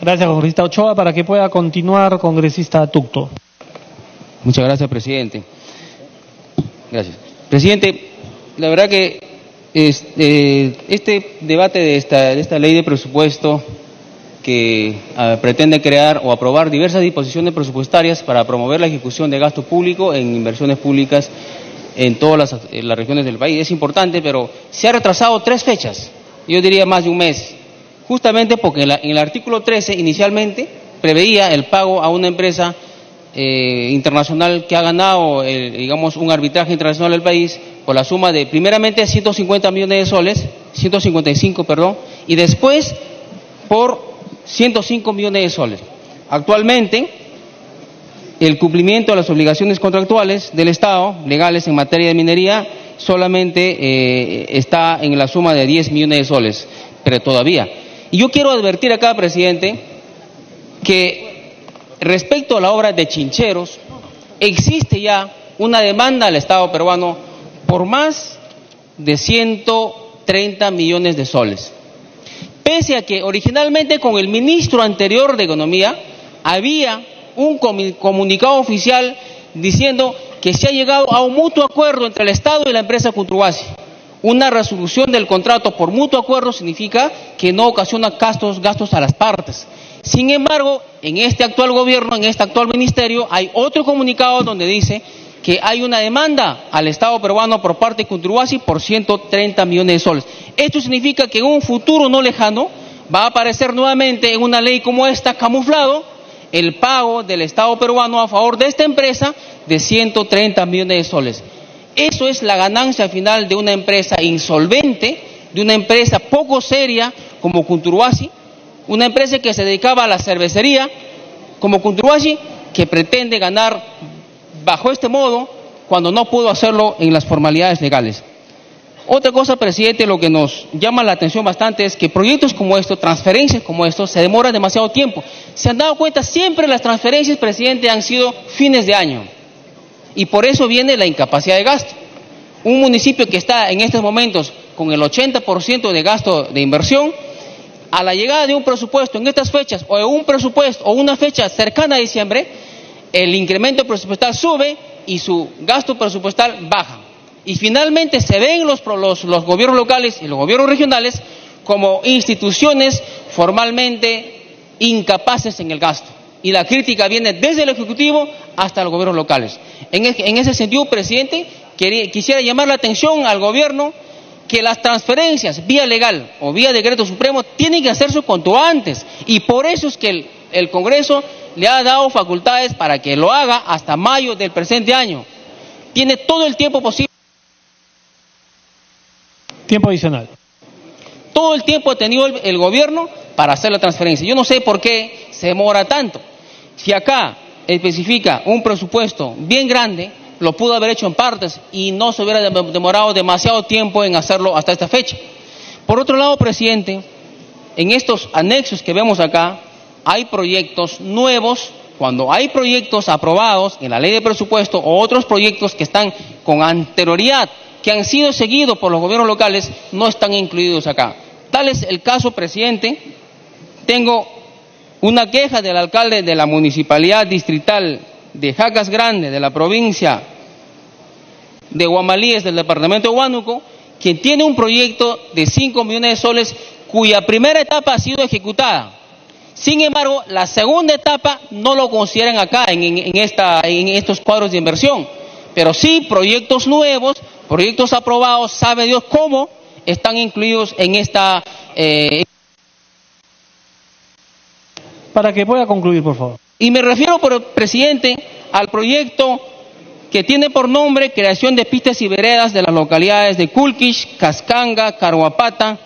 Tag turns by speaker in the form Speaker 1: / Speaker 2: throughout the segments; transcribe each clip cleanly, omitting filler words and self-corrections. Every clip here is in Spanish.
Speaker 1: Gracias, congresista Ochoa. Para que pueda continuar, congresista Tucto.
Speaker 2: Muchas gracias, presidente. Gracias. Presidente, la verdad que este debate de esta ley de presupuesto que pretende crear o aprobar diversas disposiciones presupuestarias para promover la ejecución de gasto público en inversiones públicas en todas las regiones del país. Es importante, pero se ha retrasado 3 fechas, yo diría más de un mes, justamente porque en el artículo 13 inicialmente preveía el pago a una empresa internacional que ha ganado, digamos, un arbitraje internacional del país por la suma de, primeramente, 150 millones de soles, 155, perdón, y después por 105 millones de soles. Actualmente, el cumplimiento de las obligaciones contractuales del Estado, legales en materia de minería, solamente está en la suma de 10 millones de soles, pero todavía. Y yo quiero advertir acá, presidente, que respecto a la obra de Chincheros, existe ya una demanda al Estado peruano por más de 130 millones de soles. Pese a que originalmente con el ministro anterior de Economía había un comunicado oficial diciendo que se ha llegado a un mutuo acuerdo entre el Estado y la empresa Cutrubasi. Una resolución del contrato por mutuo acuerdo significa que no ocasiona gastos a las partes. Sin embargo, en este actual gobierno, en este actual ministerio, hay otro comunicado donde dice que hay una demanda al Estado peruano por parte de Cutrubasi por 130 millones de soles. Esto significa que en un futuro no lejano va a aparecer nuevamente en una ley como esta, camuflado, el pago del Estado peruano a favor de esta empresa de 130 millones de soles. Eso es la ganancia final de una empresa insolvente, de una empresa poco seria como Cutrubasi, una empresa que se dedicaba a la cervecería como Cutrubasi, que pretende ganar bajo este modo cuando no pudo hacerlo en las formalidades legales. Otra cosa, presidente, lo que nos llama la atención bastante es que proyectos como estos, transferencias como estos, se demoran demasiado tiempo. ¿Se han dado cuenta? Siempre las transferencias, presidente, han sido fines de año. Y por eso viene la incapacidad de gasto. Un municipio que está en estos momentos con el 80% de gasto de inversión, a la llegada de un presupuesto en estas fechas, o de un presupuesto o una fecha cercana a diciembre, el incremento presupuestal sube y su gasto presupuestal baja. Y finalmente se ven los gobiernos locales y los gobiernos regionales como instituciones formalmente incapaces en el gasto. Y la crítica viene desde el Ejecutivo hasta los gobiernos locales. En ese sentido, presidente, quisiera llamar la atención al gobierno que las transferencias vía legal o vía decreto supremo tienen que hacerse cuanto antes. Y por eso es que el Congreso le ha dado facultades para que lo haga hasta mayo del presente año. Tiene todo el tiempo posible.
Speaker 1: Tiempo adicional.
Speaker 2: Todo el tiempo ha tenido el gobierno para hacer la transferencia. Yo no sé por qué se demora tanto. Si acá especifica un presupuesto bien grande, lo pudo haber hecho en partes y no se hubiera demorado demasiado tiempo en hacerlo hasta esta fecha. Por otro lado, presidente, en estos anexos que vemos acá, hay proyectos nuevos. Cuando hay proyectos aprobados en la ley de presupuesto o otros proyectos que están con anterioridad, que han sido seguidos por los gobiernos locales, no están incluidos acá. Tal es el caso, presidente. Tengo una queja del alcalde de la municipalidad distrital de Jacas Grande, de la provincia de Guamalíes, del departamento de Huánuco, que tiene un proyecto de 5 millones de soles cuya primera etapa ha sido ejecutada. Sin embargo, la segunda etapa no lo consideran acá en estos cuadros de inversión, pero sí proyectos nuevos, proyectos aprobados, sabe Dios cómo, están incluidos en esta...
Speaker 1: Para que pueda concluir, por favor.
Speaker 2: Y me refiero, presidente, al proyecto que tiene por nombre creación de pistas y veredas de las localidades de Culquish, Cascanga, Caruapata,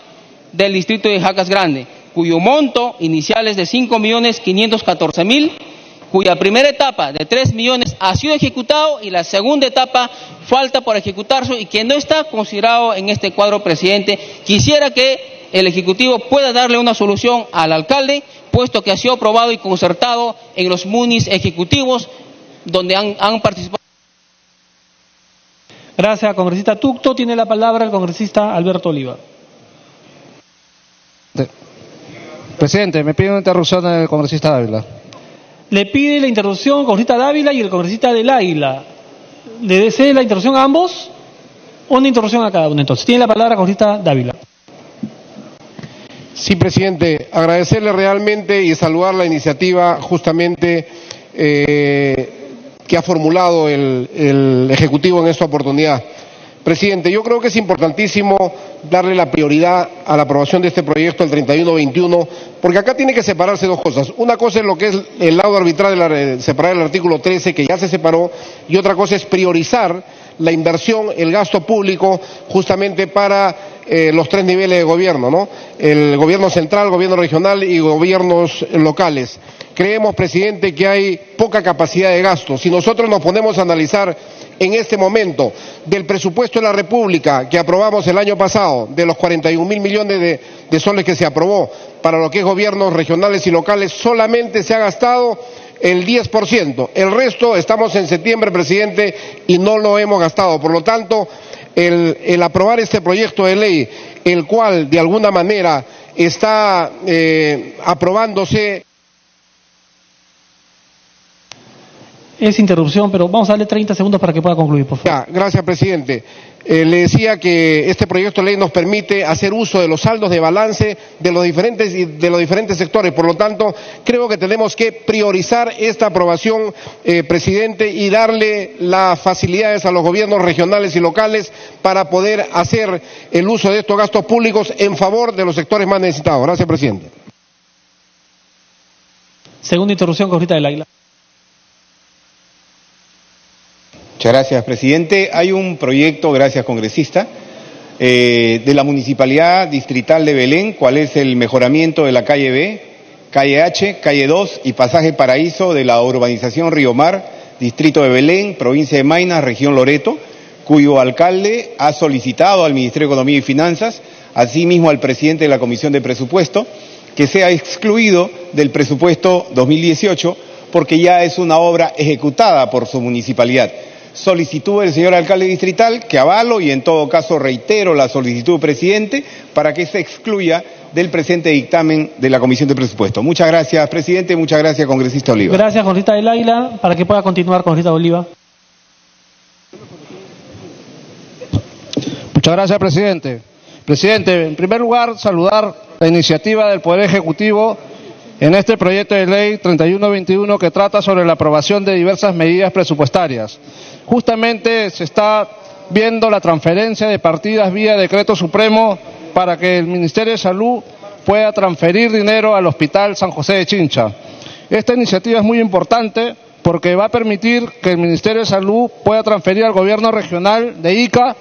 Speaker 2: del distrito de Jacas Grande, cuyo monto inicial es de 5.514.000, cuya primera etapa de 3 millones ha sido ejecutado y la segunda etapa falta por ejecutarse y que no está considerado en este cuadro, presidente. Quisiera que el Ejecutivo pueda darle una solución al alcalde, puesto que ha sido aprobado y concertado en los munis ejecutivos donde han participado.
Speaker 1: Gracias, congresista Tucto. Tiene la palabra el congresista Alberto Oliva.
Speaker 3: Presidente, me pide una interrupción del congresista Dávila.
Speaker 1: Le pide la interrupción al congresista Dávila y el congresista del Águila. ¿Le desea la interrupción a ambos? ¿O una interrupción a cada uno? Entonces, tiene la palabra el congresista Dávila.
Speaker 4: Sí, presidente, agradecerle realmente y saludar la iniciativa justamente que ha formulado el Ejecutivo en esta oportunidad. Presidente, yo creo que es importantísimo darle la prioridad a la aprobación de este proyecto el 31-21, porque acá tiene que separarse dos cosas. Una cosa es lo que es el lado arbitral, separar el artículo 13, que ya se separó, y otra cosa es priorizar la inversión, el gasto público, justamente para los tres niveles de gobierno, ¿no? El gobierno central, gobierno regional y gobiernos locales. Creemos, presidente, que hay poca capacidad de gasto. Si nosotros nos ponemos a analizar en este momento del presupuesto de la República que aprobamos el año pasado, de los 41.000 millones de soles que se aprobó para lo que es gobiernos regionales y locales, solamente se ha gastado el 10%. El resto, estamos en septiembre, presidente, y no lo hemos gastado. Por lo tanto, el aprobar este proyecto de ley, el cual de alguna manera está aprobándose.
Speaker 1: Es interrupción, pero vamos a darle 30 segundos para que pueda concluir, por favor.
Speaker 4: Ya, gracias, presidente. Le decía que este proyecto de ley nos permite hacer uso de los saldos de balance de los diferentes sectores. Por lo tanto, creo que tenemos que priorizar esta aprobación, presidente, y darle las facilidades a los gobiernos regionales y locales para poder hacer el uso de estos gastos públicos en favor de los sectores más necesitados. Gracias, presidente.
Speaker 1: Segunda interrupción, congresista del Águila.
Speaker 5: Muchas gracias, presidente. Hay un proyecto, gracias, congresista, de la Municipalidad Distrital de Belén, cuál es el mejoramiento de la calle B, calle H, calle 2 y pasaje Paraíso de la urbanización Río Mar, distrito de Belén, provincia de Maynas, región Loreto, cuyo alcalde ha solicitado al Ministerio de Economía y Finanzas, asimismo al presidente de la Comisión de Presupuesto, que sea excluido del presupuesto 2018 porque ya es una obra ejecutada por su municipalidad. Solicitud del señor alcalde distrital, que avalo y en todo caso reitero la solicitud, presidente, para que se excluya del presente dictamen de la Comisión de Presupuesto. Muchas gracias, presidente, muchas gracias, congresista Oliva.
Speaker 1: Gracias, congresista del Águila, para que pueda continuar, congresista Oliva.
Speaker 3: Muchas gracias, presidente. Presidente, en primer lugar, saludar la iniciativa del Poder Ejecutivo en este proyecto de ley 3121 que trata sobre la aprobación de diversas medidas presupuestarias. Justamente se está viendo la transferencia de partidas vía decreto supremo para que el Ministerio de Salud pueda transferir dinero al Hospital San José de Chincha. Esta iniciativa es muy importante porque va a permitir que el Ministerio de Salud pueda transferir al gobierno regional de Ica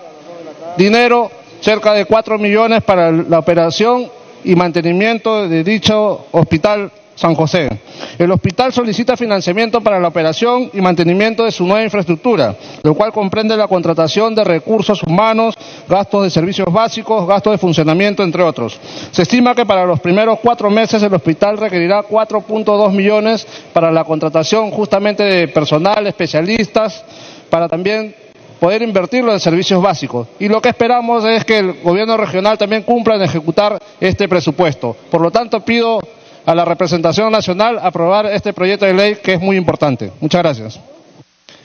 Speaker 3: dinero, cerca de 4 millones para la operación y mantenimiento de dicho Hospital San José. El hospital solicita financiamiento para la operación y mantenimiento de su nueva infraestructura, lo cual comprende la contratación de recursos humanos, gastos de servicios básicos, gastos de funcionamiento, entre otros. Se estima que para los primeros 4 meses el hospital requerirá 4.2 millones para la contratación justamente de personal, especialistas, para también poder invertirlo en servicios básicos. Y lo que esperamos es que el gobierno regional también cumpla en ejecutar este presupuesto. Por lo tanto, pido a la representación nacional aprobar este proyecto de ley que es muy importante. Muchas gracias.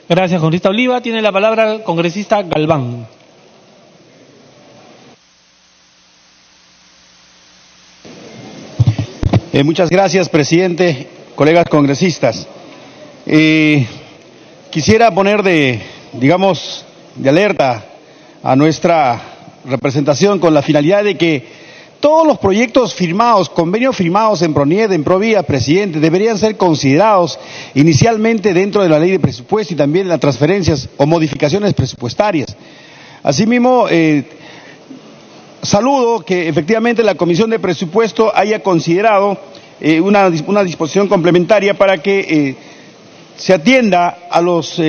Speaker 1: Gracias, congresista Oliva. Tiene la palabra el congresista Galván.
Speaker 6: Muchas gracias, presidente, colegas congresistas. Quisiera poner de alerta a nuestra representación con la finalidad de que todos los proyectos firmados, convenios firmados en PRONIED, en PROVIA, presidente, deberían ser considerados inicialmente dentro de la ley de presupuesto y también en las transferencias o modificaciones presupuestarias. Asimismo, saludo que efectivamente la Comisión de Presupuesto haya considerado una disposición complementaria para que se atienda a los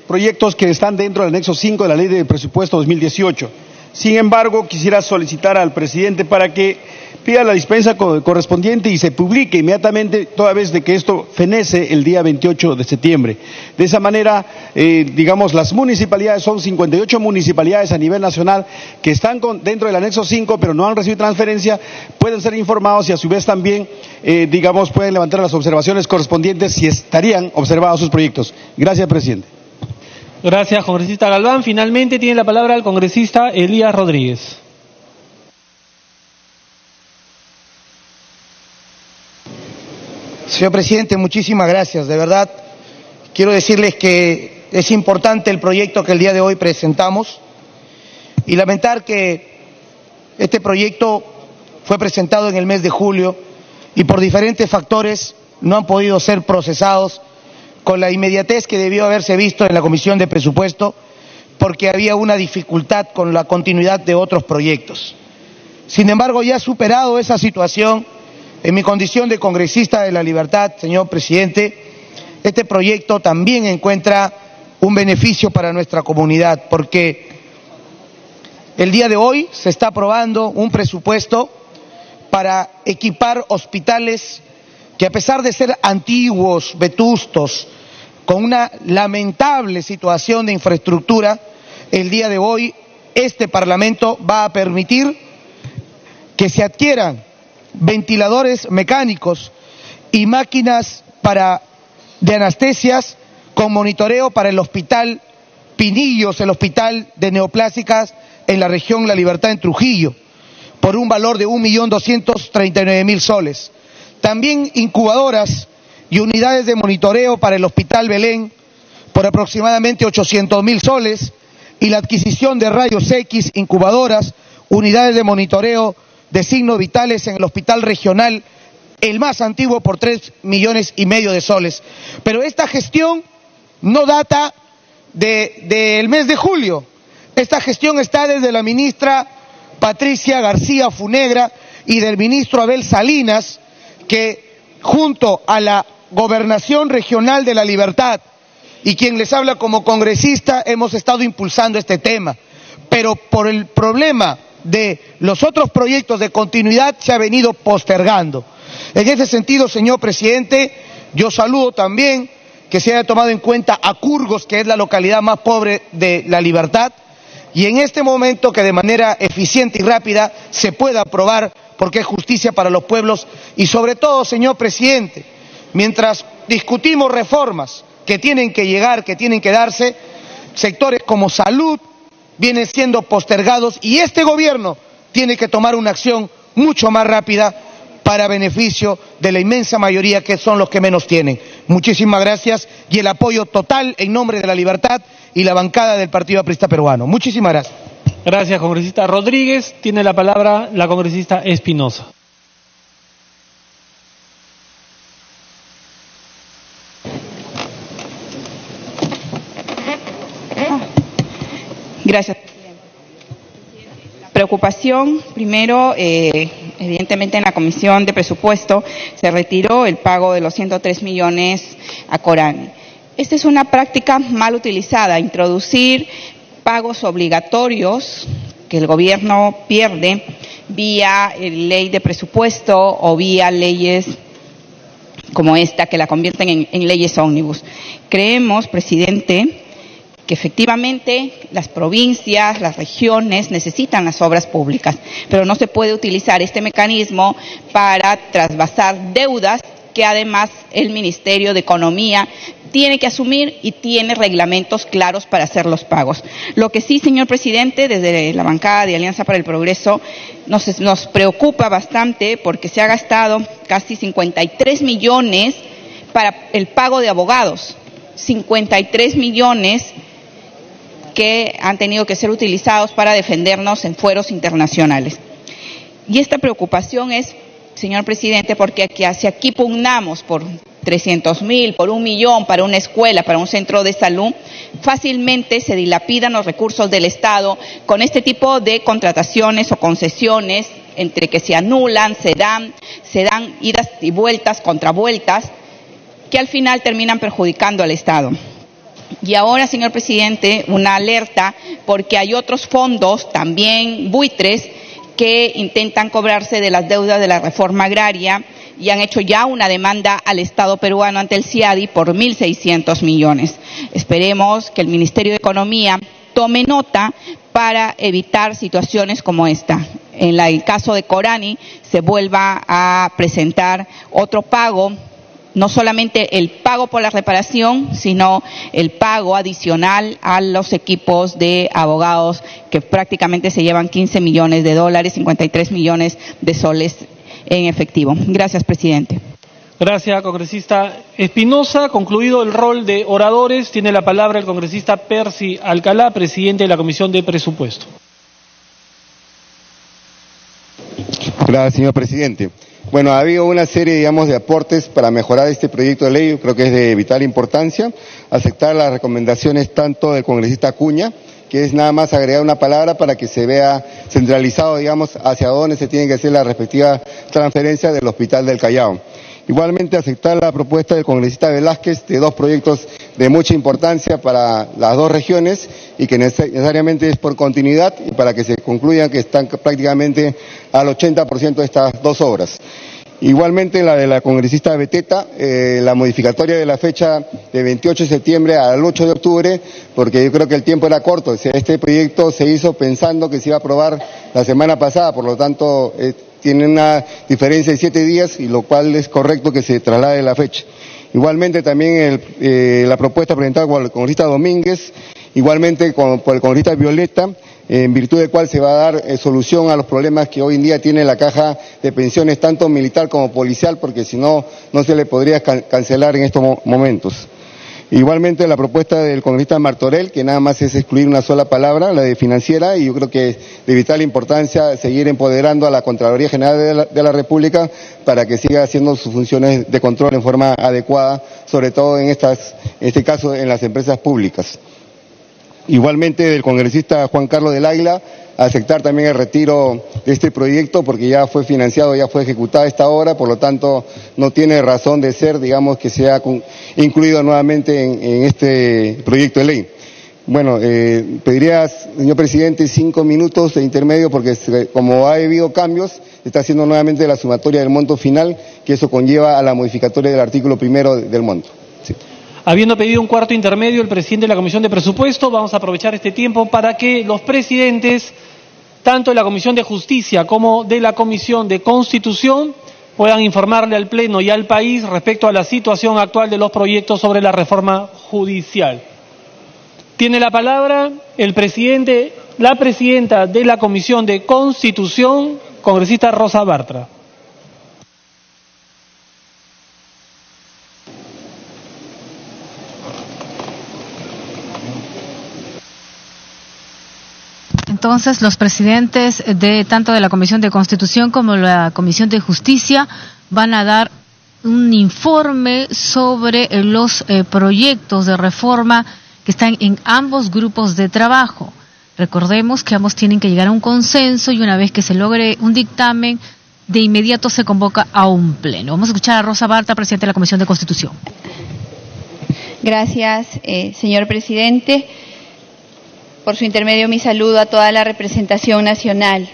Speaker 6: proyectos que están dentro del anexo 5 de la Ley de Presupuesto 2018. Sin embargo, quisiera solicitar al presidente para que pida la dispensa correspondiente y se publique inmediatamente, toda vez de que esto fenece el día 28 de septiembre. De esa manera, digamos, las municipalidades, son 58 municipalidades a nivel nacional que están dentro del anexo 5, pero no han recibido transferencia, pueden ser informados y a su vez también, digamos, pueden levantar las observaciones correspondientes si estarían observados sus proyectos. Gracias, presidente.
Speaker 1: Gracias, congresista Galván. Finalmente tiene la palabra el congresista Elías Rodríguez.
Speaker 7: Señor presidente, muchísimas gracias. De verdad, quiero decirles que es importante el proyecto que el día de hoy presentamos y lamentar que este proyecto fue presentado en el mes de julio y por diferentes factores no han podido ser procesados con la inmediatez que debió haberse visto en la Comisión de Presupuesto, porque había una dificultad con la continuidad de otros proyectos. Sin embargo, ya superado esa situación, en mi condición de congresista de La Libertad, señor presidente, este proyecto también encuentra un beneficio para nuestra comunidad, porque el día de hoy se está aprobando un presupuesto para equipar hospitales que, a pesar de ser antiguos, vetustos, con una lamentable situación de infraestructura, el día de hoy este Parlamento va a permitir que se adquieran ventiladores mecánicos y máquinas de anestesias con monitoreo para el Hospital Pinillos, el Hospital de Neoplásicas en la región La Libertad en Trujillo, por un valor de 1.239.000 soles. También incubadoras y unidades de monitoreo para el Hospital Belén por aproximadamente 800.000 soles y la adquisición de rayos X, incubadoras, unidades de monitoreo de signos vitales en el Hospital Regional, el más antiguo, por 3,5 millones de soles. Pero esta gestión no data del mes de julio. Esta gestión está desde la ministra Patricia García Funegra y del ministro Abel Salinas, que junto a la Gobernación Regional de La Libertad y quien les habla como congresista hemos estado impulsando este tema, pero por el problema de los otros proyectos de continuidad se ha venido postergando. En ese sentido, señor presidente, yo saludo también que se haya tomado en cuenta a Curgos, que es la localidad más pobre de La Libertad, y en este momento que de manera eficiente y rápida se pueda aprobar, porque es justicia para los pueblos. Y sobre todo, señor presidente, mientras discutimos reformas que tienen que llegar, que tienen que darse, sectores como salud vienen siendo postergados y este gobierno tiene que tomar una acción mucho más rápida para beneficio de la inmensa mayoría que son los que menos tienen. Muchísimas gracias y el apoyo total en nombre de La Libertad y la bancada del Partido Aprista Peruano. Muchísimas gracias.
Speaker 1: Gracias, congresista Rodríguez. Tiene la palabra la congresista Espinosa.
Speaker 8: Gracias, presidente. La preocupación, primero, evidentemente en la Comisión de Presupuesto se retiró el pago de los 103 millones a Corani. Esta es una práctica mal utilizada, introducir pagos obligatorios que el gobierno pierde vía ley de presupuesto o vía leyes como esta que la convierten en leyes ómnibus. Creemos, presidente, que efectivamente las provincias, las regiones necesitan las obras públicas, pero no se puede utilizar este mecanismo para trasvasar deudas que además el Ministerio de Economía tiene que asumir y tiene reglamentos claros para hacer los pagos. Lo que sí, señor presidente, desde la bancada de Alianza para el Progreso nos preocupa bastante porque se ha gastado casi 53 millones para el pago de abogados, 53 millones que han tenido que ser utilizados para defendernos en fueros internacionales. Y esta preocupación es, señor presidente, porque si aquí pugnamos por 300.000, por 1 millón para una escuela, para un centro de salud, fácilmente se dilapidan los recursos del Estado con este tipo de contrataciones o concesiones entre que se anulan, se dan idas y vueltas, contravueltas, que al final terminan perjudicando al Estado. Y ahora, señor presidente, una alerta porque hay otros fondos, también buitres, que intentan cobrarse de las deudas de la reforma agraria y han hecho ya una demanda al Estado peruano ante el CIADI por 1.600 millones. Esperemos que el Ministerio de Economía tome nota para evitar situaciones como esta. En el caso de Corani se vuelva a presentar otro pago, no solamente el pago por la reparación, sino el pago adicional a los equipos de abogados que prácticamente se llevan 15 millones de dólares, 53 millones de soles en efectivo. Gracias, presidente.
Speaker 1: Gracias, congresista Espinosa. Concluido el rol de oradores, tiene la palabra el congresista Percy Alcalá, presidente de la Comisión de Presupuesto.
Speaker 9: Gracias, señor presidente. Bueno, ha habido una serie, digamos, de aportes para mejorar este proyecto de ley. Yo creo que es de vital importancia. Aceptar las recomendaciones tanto del congresista Acuña, que es nada más agregar una palabra para que se vea centralizado, digamos, hacia dónde se tiene que hacer la respectiva transferencia del Hospital del Callao. Igualmente aceptar la propuesta del congresista Velázquez de dos proyectos de mucha importancia para las dos regiones y que necesariamente es por continuidad y para que se concluyan que están prácticamente al 80% de estas dos obras. Igualmente la de la congresista Beteta, la modificatoria de la fecha de 28 de septiembre al 8 de octubre, porque yo creo que el tiempo era corto. O sea, este proyecto se hizo pensando que se iba a aprobar la semana pasada, por lo tanto tiene una diferencia de 7 días, y lo cual es correcto que se traslade la fecha. Igualmente también la propuesta presentada por el congresista Domínguez, igualmente por el congresista Violeta, en virtud del cual se va a dar solución a los problemas que hoy en día tiene la caja de pensiones, tanto militar como policial, porque si no, no se le podría cancelar en estos momentos. Igualmente la propuesta del congresista Martorell, que nada más es excluir una sola palabra, la de financiera, y yo creo que es de vital importancia seguir empoderando a la Contraloría General de la República para que siga haciendo sus funciones de control en forma adecuada, sobre todo en este caso en las empresas públicas. Igualmente del congresista Juan Carlos del Águila, aceptar también el retiro de este proyecto porque ya fue financiado, ya fue ejecutada esta obra, por lo tanto no tiene razón de ser, digamos, que sea incluido nuevamente en este proyecto de ley. Bueno, pediría, señor presidente, 5 minutos de intermedio porque como ha habido cambios, se está haciendo nuevamente la sumatoria del monto final, que eso conlleva a la modificatoria del artículo 1 del monto. Sí.
Speaker 1: Habiendo pedido un cuarto intermedio el presidente de la Comisión de Presupuesto, vamos a aprovechar este tiempo para que los presidentes, tanto de la Comisión de Justicia como de la Comisión de Constitución, puedan informarle al Pleno y al país respecto a la situación actual de los proyectos sobre la reforma judicial. Tiene la palabra el presidente, la presidenta de la Comisión de Constitución, congresista Rosa Bartra.
Speaker 10: Entonces, los presidentes de tanto de la Comisión de Constitución como la Comisión de Justicia van a dar un informe sobre los proyectos de reforma que están en ambos grupos de trabajo. Recordemos que ambos tienen que llegar a un consenso y una vez que se logre un dictamen, de inmediato se convoca a un pleno. Vamos a escuchar a Rosa Bartra, presidenta de la Comisión de Constitución.
Speaker 11: Gracias, señor presidente. Por su intermedio, mi saludo a toda la representación nacional.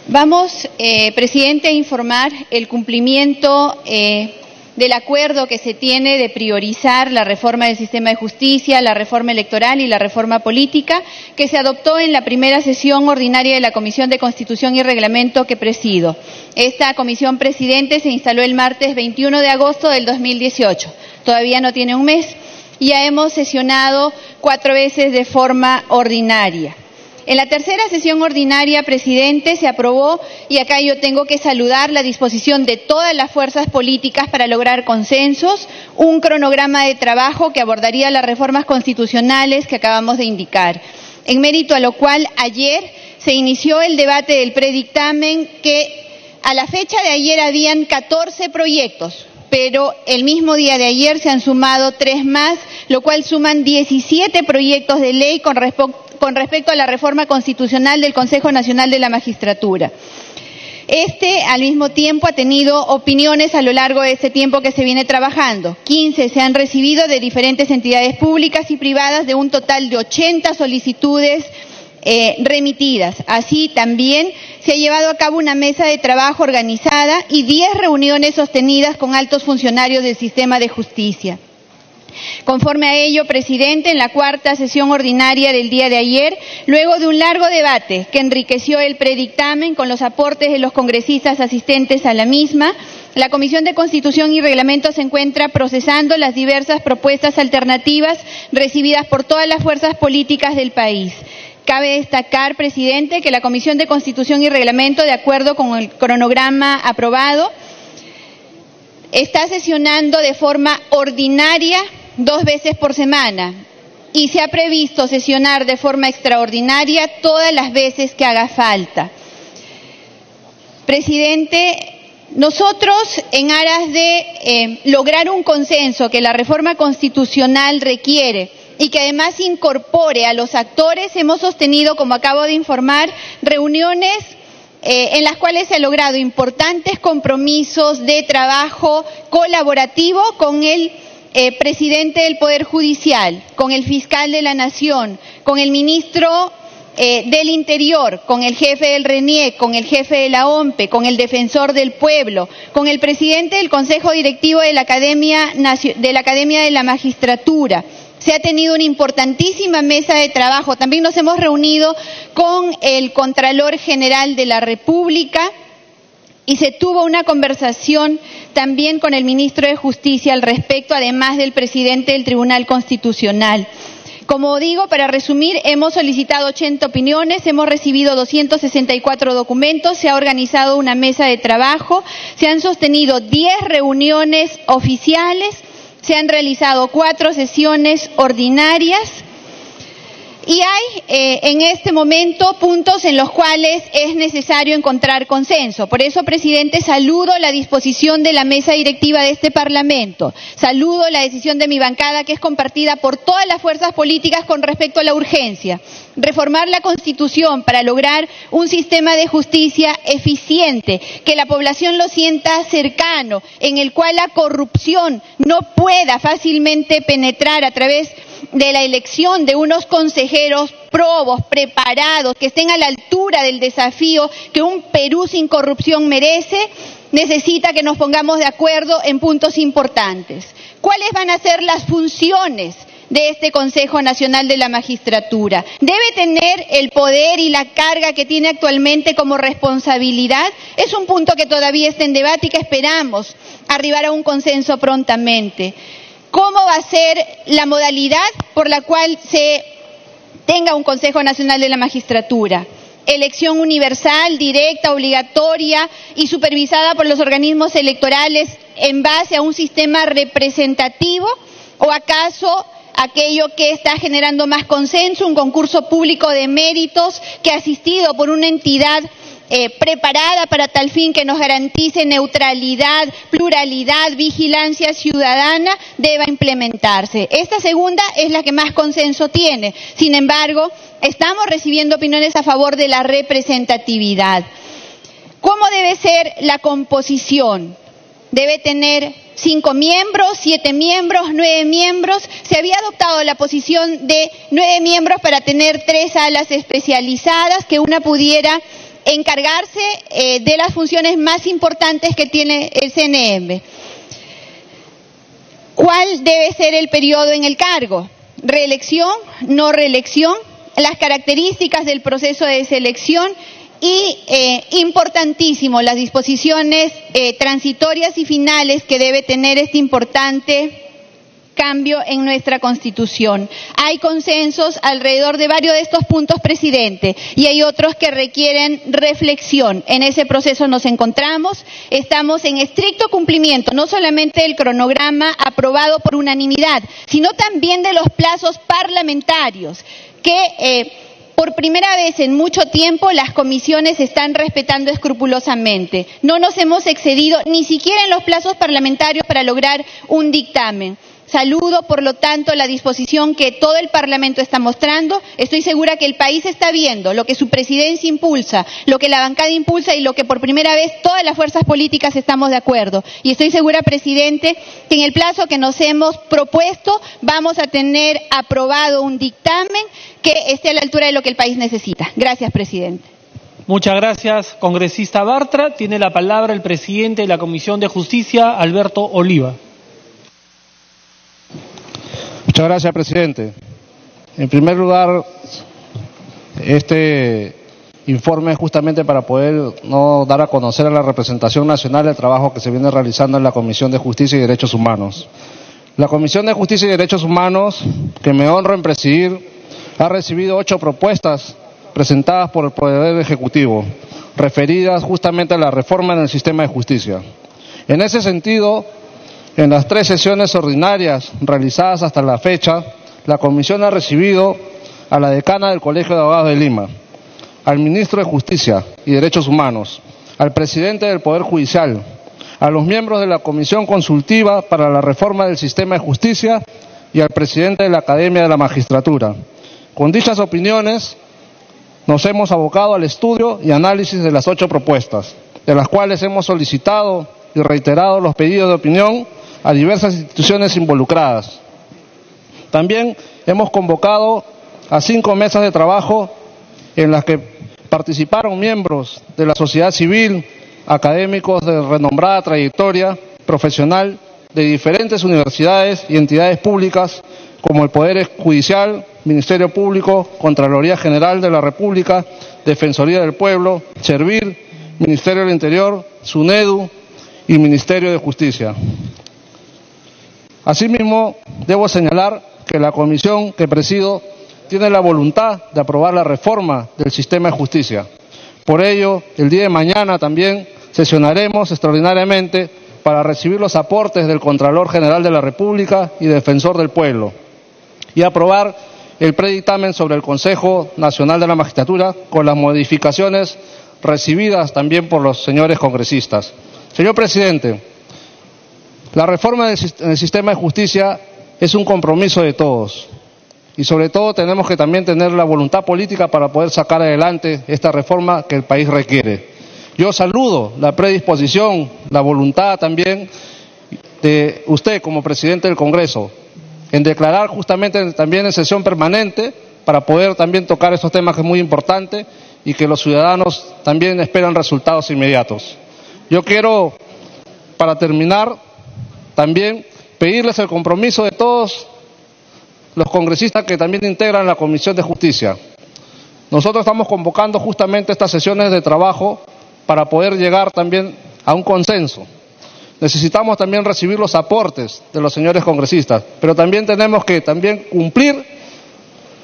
Speaker 11: Vamos, presidente, a informar el cumplimiento del acuerdo que se tiene de priorizar la reforma del sistema de justicia, la reforma electoral y la reforma política, que se adoptó en la primera sesión ordinaria de la Comisión de Constitución y Reglamento que presido. Esta comisión, presidente, se instaló el martes 21 de agosto del 2018. Todavía no tiene un mes. Ya hemos sesionado 4 veces de forma ordinaria. En la tercera sesión ordinaria, presidente, se aprobó, y acá yo tengo que saludar la disposición de todas las fuerzas políticas para lograr consensos, un cronograma de trabajo que abordaría las reformas constitucionales que acabamos de indicar. En mérito a lo cual, ayer se inició el debate del predictamen que a la fecha de ayer habían 14 proyectos. Pero el mismo día de ayer se han sumado 3 más, lo cual suman 17 proyectos de ley con respecto a la reforma constitucional del Consejo Nacional de la Magistratura. Al mismo tiempo, ha tenido opiniones a lo largo de este tiempo que se viene trabajando. 15 se han recibido de diferentes entidades públicas y privadas, de un total de 80 solicitudes remitidas. Así también se ha llevado a cabo una mesa de trabajo organizada y 10 reuniones sostenidas con altos funcionarios del sistema de justicia. Conforme a ello, presidente, en la cuarta sesión ordinaria del día de ayer, luego de un largo debate que enriqueció el predictamen con los aportes de los congresistas asistentes a la misma, la Comisión de Constitución y Reglamento se encuentra procesando las diversas propuestas alternativas recibidas por todas las fuerzas políticas del país. Cabe destacar, presidente, que la Comisión de Constitución y Reglamento, de acuerdo con el cronograma aprobado, está sesionando de forma ordinaria 2 veces por semana y se ha previsto sesionar de forma extraordinaria todas las veces que haga falta. Presidente, nosotros, en aras de lograr un consenso que la reforma constitucional requiere y que además incorpore a los actores, hemos sostenido, como acabo de informar, reuniones en las cuales se han logrado importantes compromisos de trabajo colaborativo con el presidente del Poder Judicial, con el fiscal de la Nación, con el ministro del Interior, con el jefe del RENIEC, con el jefe de la OMPE, con el defensor del pueblo, con el presidente del Consejo Directivo de la Academia de la Magistratura. Se ha tenido una importantísima mesa de trabajo. También nos hemos reunido con el Contralor General de la República y se tuvo una conversación también con el ministro de Justicia al respecto, además del presidente del Tribunal Constitucional. Como digo, para resumir, hemos solicitado 80 opiniones, hemos recibido 264 documentos, se ha organizado una mesa de trabajo, se han sostenido 10 reuniones oficiales, se han realizado 4 sesiones ordinarias y hay en este momento puntos en los cuales es necesario encontrar consenso. Por eso, presidente, saludo la disposición de la mesa directiva de este Parlamento, saludo la decisión de mi bancada, que es compartida por todas las fuerzas políticas con respecto a la urgencia. Reformar la Constitución para lograr un sistema de justicia eficiente, que la población lo sienta cercano, en el cual la corrupción no pueda fácilmente penetrar a través de la elección de unos consejeros probos, preparados, que estén a la altura del desafío que un Perú sin corrupción merece, necesita que nos pongamos de acuerdo en puntos importantes. ¿Cuáles van a ser las funciones de este Consejo Nacional de la Magistratura? ¿Debe tener el poder y la carga que tiene actualmente como responsabilidad? Es un punto que todavía está en debate y que esperamos arribar a un consenso prontamente. ¿Cómo va a ser la modalidad por la cual se tenga un Consejo Nacional de la Magistratura? ¿Elección universal, directa, obligatoria y supervisada por los organismos electorales en base a un sistema representativo? ¿O acaso aquello que está generando más consenso, un concurso público de méritos que asistido por una entidad preparada para tal fin, que nos garantice neutralidad, pluralidad, vigilancia ciudadana, deba implementarse? Esta segunda es la que más consenso tiene. Sin embargo, estamos recibiendo opiniones a favor de la representatividad. ¿Cómo debe ser la composición? ¿Debe tener 5 miembros, 7 miembros, 9 miembros? Se había adoptado la posición de 9 miembros para tener 3 salas especializadas, que una pudiera encargarse de las funciones más importantes que tiene el CNM. ¿Cuál debe ser el periodo en el cargo? ¿Reelección? ¿No reelección? Las características del proceso de selección y, importantísimo, las disposiciones transitorias y finales que debe tener este importante cambio en nuestra Constitución. Hay consensos alrededor de varios de estos puntos, presidente, y hay otros que requieren reflexión. En ese proceso nos encontramos, estamos en estricto cumplimiento, no solamente del cronograma aprobado por unanimidad, sino también de los plazos parlamentarios, que por primera vez en mucho tiempo las comisiones están respetando escrupulosamente. No nos hemos excedido ni siquiera en los plazos parlamentarios para lograr un dictamen. Saludo, por lo tanto, la disposición que todo el Parlamento está mostrando. Estoy segura que el país está viendo lo que su presidencia impulsa, lo que la bancada impulsa y lo que por primera vez todas las fuerzas políticas estamos de acuerdo. Y estoy segura, presidente, que en el plazo que nos hemos propuesto vamos a tener aprobado un dictamen que esté a la altura de lo que el país necesita. Gracias, presidente.
Speaker 1: Muchas gracias, congresista Bartra. Tiene la palabra el presidente de la Comisión de Justicia, Alberto Oliva.
Speaker 3: Muchas gracias, presidente. En primer lugar, este informe es justamente para poder dar a conocer a la representación nacional el trabajo que se viene realizando en la Comisión de Justicia y Derechos Humanos. La Comisión de Justicia y Derechos Humanos, que me honro en presidir, ha recibido 8 propuestas presentadas por el Poder Ejecutivo, referidas justamente a la reforma en el sistema de justicia. En ese sentido, en las 3 sesiones ordinarias realizadas hasta la fecha, la Comisión ha recibido a la decana del Colegio de Abogados de Lima, al ministro de Justicia y Derechos Humanos, al presidente del Poder Judicial, a los miembros de la Comisión Consultiva para la Reforma del Sistema de Justicia y al presidente de la Academia de la Magistratura. Con dichas opiniones, nos hemos abocado al estudio y análisis de las 8 propuestas, de las cuales hemos solicitado y reiterado los pedidos de opinión a diversas instituciones involucradas. También hemos convocado a 5 mesas de trabajo en las que participaron miembros de la sociedad civil, académicos de renombrada trayectoria profesional de diferentes universidades y entidades públicas como el Poder Judicial, Ministerio Público, Contraloría General de la República, Defensoría del Pueblo, Servir, Ministerio del Interior, SUNEDU y Ministerio de Justicia. Asimismo, debo señalar que la comisión que presido tiene la voluntad de aprobar la reforma del sistema de justicia. Por ello, el día de mañana también sesionaremos extraordinariamente para recibir los aportes del Contralor General de la República y Defensor del Pueblo y aprobar el predictamen sobre el Consejo Nacional de la Magistratura con las modificaciones recibidas también por los señores congresistas. Señor presidente, la reforma del sistema de justicia es un compromiso de todos y sobre todo tenemos que también tener la voluntad política para poder sacar adelante esta reforma que el país requiere. Yo saludo la predisposición, la voluntad también de usted como presidente del Congreso en declarar justamente también en sesión permanente para poder también tocar estos temas que es muy importante y que los ciudadanos también esperan resultados inmediatos. Yo quiero, para terminar, también pedirles el compromiso de todos los congresistas que también integran la Comisión de Justicia. Nosotros estamos convocando justamente estas sesiones de trabajo para poder llegar también a un consenso. Necesitamos también recibir los aportes de los señores congresistas, pero también tenemos que cumplir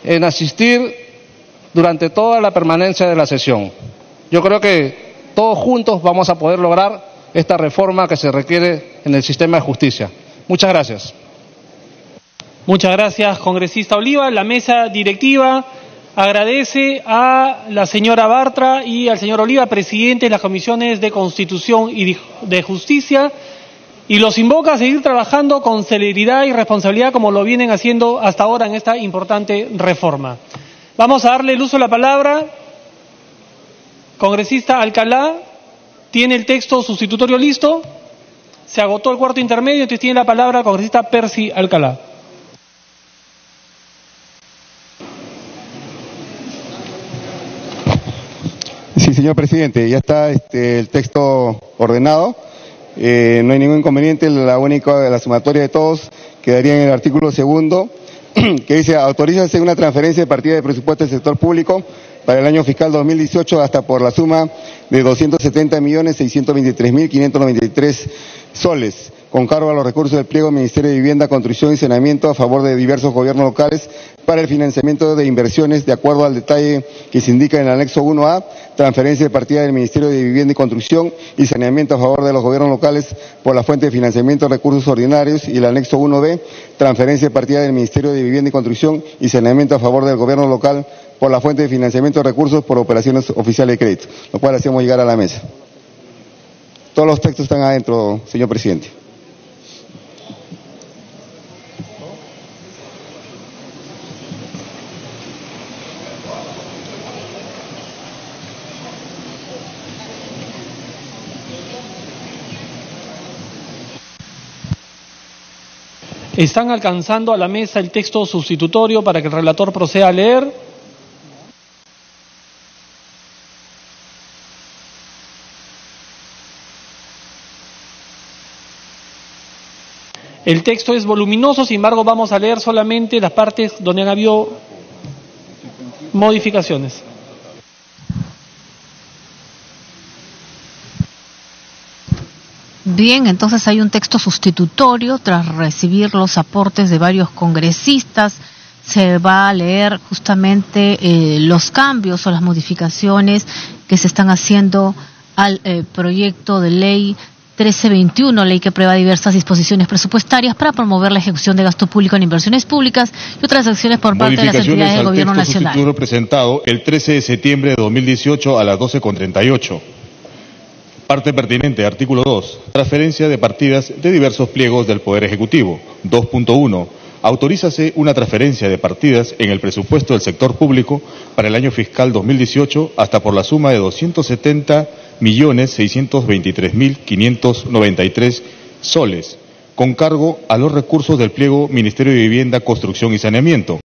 Speaker 3: en asistir durante toda la permanencia de la sesión. Yo creo que todos juntos vamos a poder lograr esta reforma que se requiere en el sistema de justicia. Muchas gracias.
Speaker 1: Muchas gracias, congresista Oliva. La mesa directiva agradece a la señora Bartra y al señor Oliva, presidente de las comisiones de Constitución y de Justicia, y los invoca a seguir trabajando con celeridad y responsabilidad como lo vienen haciendo hasta ahora en esta importante reforma. Vamos a darle el uso de la palabra. Congresista Alcalá, ¿tiene el texto sustitutorio listo? Se agotó el cuarto intermedio, entonces tiene la palabra el congresista Percy Alcalá.
Speaker 9: Sí, señor presidente, ya está el texto ordenado. No hay ningún inconveniente. La sumatoria de todos quedaría en el artículo 2, que dice: autorízase una transferencia de partida de presupuesto del sector público para el año fiscal 2018 hasta por la suma de 270.623.593 soles, con cargo a los recursos del pliego Ministerio de Vivienda, Construcción y Saneamiento a favor de diversos gobiernos locales para el financiamiento de inversiones de acuerdo al detalle que se indica en el anexo 1A, transferencia de partida del Ministerio de Vivienda y Construcción y Saneamiento a favor de los gobiernos locales por la fuente de financiamiento de recursos ordinarios, y el anexo 1B, transferencia de partida del Ministerio de Vivienda y Construcción y Saneamiento a favor del gobierno local por la fuente de financiamiento de recursos por operaciones oficiales de crédito, lo cual hacemos llegar a la mesa. Todos los textos están adentro, señor presidente.
Speaker 1: Están alcanzando a la mesa el texto sustitutorio para que el relator proceda a leer. El texto es voluminoso, sin embargo vamos a leer solamente las partes donde han habido modificaciones.
Speaker 10: Bien, entonces hay un texto sustitutorio tras recibir los aportes de varios congresistas. Se va a leer justamente los cambios o las modificaciones que se están haciendo al proyecto de ley 1321, ley que aprueba diversas disposiciones presupuestarias para promover la ejecución de gasto público en inversiones públicas y otras acciones por parte de las entidades del Gobierno Nacional.
Speaker 12: Sustituto presentado el 13 de septiembre de 2018 a las 12:38. Parte pertinente, artículo 2. Transferencia de partidas de diversos pliegos del Poder Ejecutivo. 2.1. Autorízase una transferencia de partidas en el presupuesto del sector público para el año fiscal 2018 hasta por la suma de 270.623.593 soles, con cargo a los recursos del pliego Ministerio de Vivienda, Construcción y Saneamiento.